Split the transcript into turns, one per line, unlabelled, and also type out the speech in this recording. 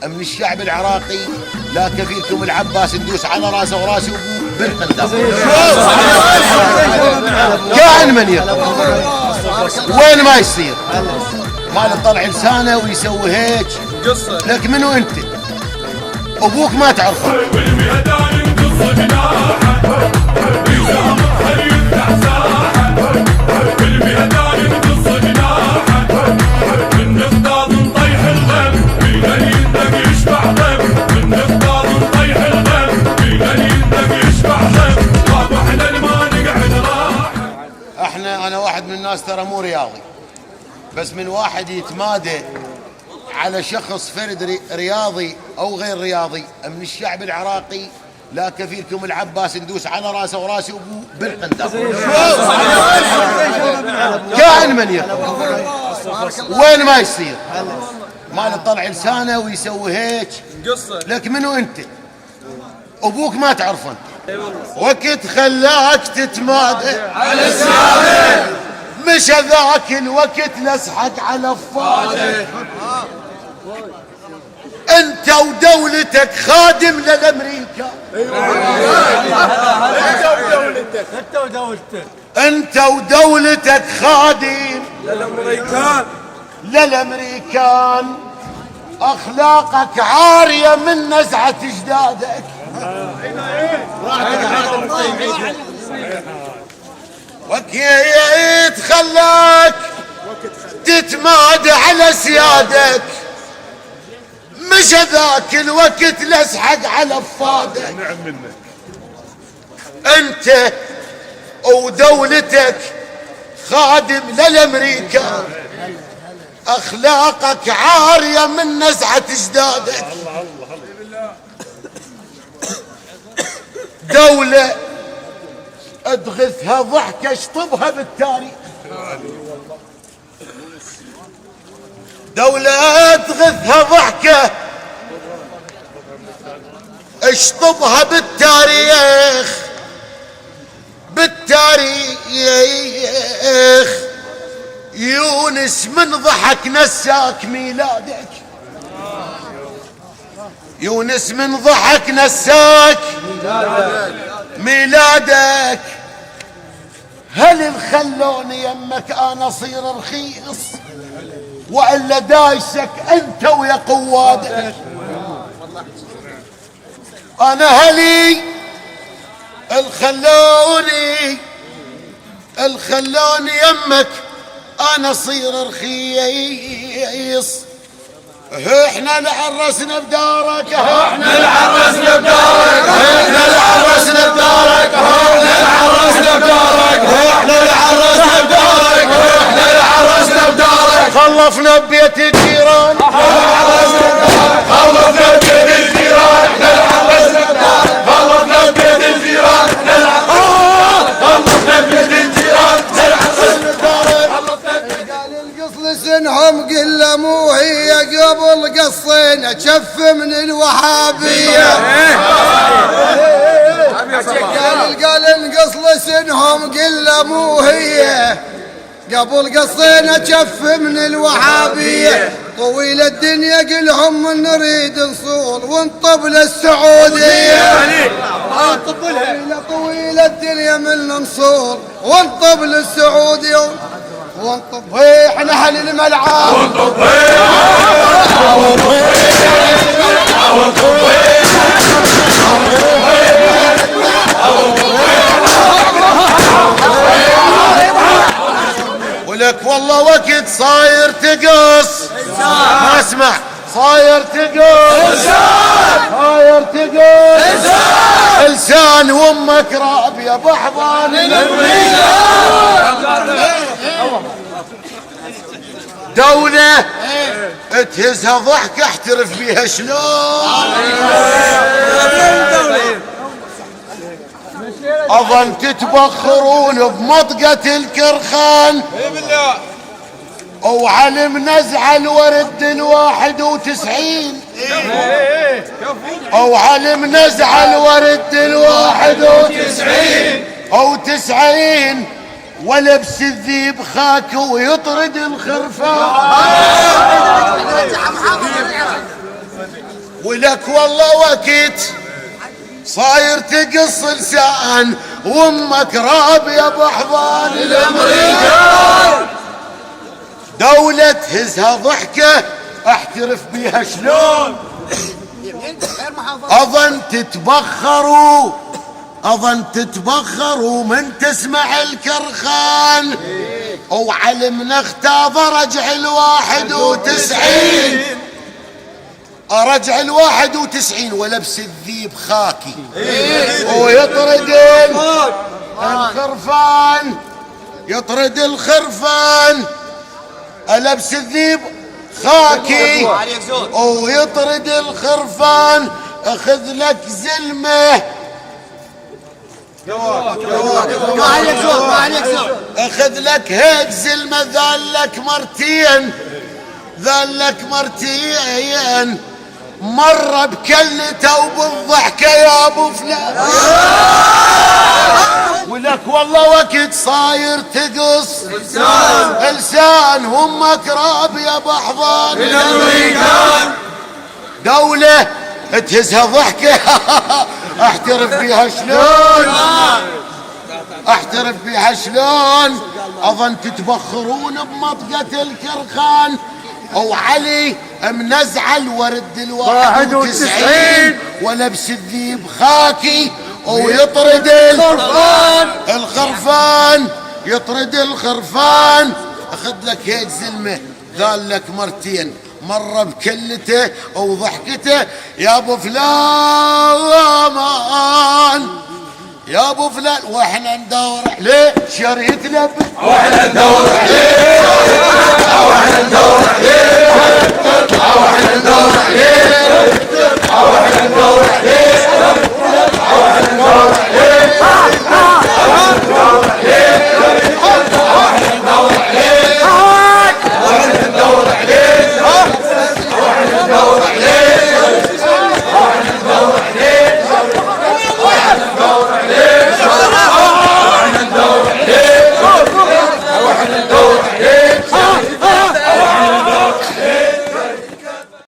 من الشعب العراقي، لا كفيلكم العباس ندوس على راسه وراسي بالقدام. كائن من يقول وين ما يصير مال طلع لسانه ويسوي هيك. لك منو انت؟ ابوك ما تعرفه. انا واحد من الناس ترى مو رياضي، بس من واحد يتمادى على شخص فرد رياضي او غير رياضي من الشعب العراقي، لا كفيلكم العباس ندوس على راسه وراسي بالقدام. كائن من يقول وين ما يصير مال طلع لسانه ويسوي هيك. لك منو انت؟ ابوك ما تعرفه انت. وقت خلاك تتمادى
على السيادة،
مش ذاك الوقت لسحق على الفاضي. انت ودولتك خادم للامريكا. انت ودولتك خادم للامريكان. اخلاقك عارية من نزعة اجدادك. وكيت خلاك تتمادى على سيادك، مش ذاك الوقت لسحق على فادك. انت ودولتك خادم للامريكا. اخلاقك عارية من نزعة اجدادك. دولة ادغثها ضحكة اشطبها بالتاريخ. دولة ادغثها ضحكة اشطبها بالتاريخ. يونس من ضحك نساك ميلادك. يونس من ضحك نساك ميلادك. هل خلوني يمك انا اصير رخيص والا دايسك انت ويا قوادك؟ انا هلي الخلوني يمك انا اصير رخيص. احنا اللي عرسنا بدارك، احنا اللي عرسنا بدارك، احنا اللي عرسنا بدارك، احنا اللي عرسنا بدارك، احنا اللي عرسنا بدارك، احنا اللي عرسنا بدارك. خلفنا ببيت الجيران، احنا اللي عرسنا بدارك، خلفنا ببيت الجيران، احنا اللي عرسنا بدارك، خلفنا ببيت الجيران، احنا اللي خلفنا ببيت الجيران، احنا اللي عرسنا بدارك.
قال القصل سنهم قله مو هي قبل قصينا شف من الوهابيه. قال القصل سنهم قله مو هي قبل قصينا شف من الوهابيه. طويل الدنيا قلهم نريد نصول ونطب للسعوديه. طويل الدنيا من نصول ونطب للسعوديه. ونطب احنا اهل الملعب، ونطب ولك والله وقت صاير تقص. ما اسمع صاير تقص، صاير تقص لسان وامك راب يا بحضان. دولة تهزها ضحك احترف بيها شلون. اظن تتبخرون بمطقة الكرخان وعلم نزع الورد 91. وعلم نزع الورد 91 ولبس الذيب خاك ويطرد الخرفان.
ولك والله وقت صاير تقص لسان وامك رابية بحضان الامريكان. دولة تهزها ضحكة احترف بيها شلون. اظن تتبخروا من تسمع الكرخان. وعلمنا اختاض رجع 91 ارجع 91 ولبس الذيب خاكي ويطرد الخرفان. يطرد الخرفان لبس الذيب خاكي ويطرد الخرفان. اخذ لك زلمه
ما عليك زور ما عليك زور.
اخذ لك هيك زلمه ذلك مرتين مر بكلته وبالضحكه يا ابو فلان. ولك والله وقت صاير تقص لسان وامك رابيه بحضان الامريكان. دولة تهزها ضحكة احترف بيها شلون. اظن تتبخرون بمطقة الكرخان. وعلي منزع الورد 91 ولبس الذيب خاكي ويطرد الخرفان. يطرد الخرفان. اخذ لك هيك زلمه ذلك مرتين مر بكلته وضحكته يا ابو فلان يا ابو فلان. واحنا ندور عليه شريط لبس واحنا ندور عليه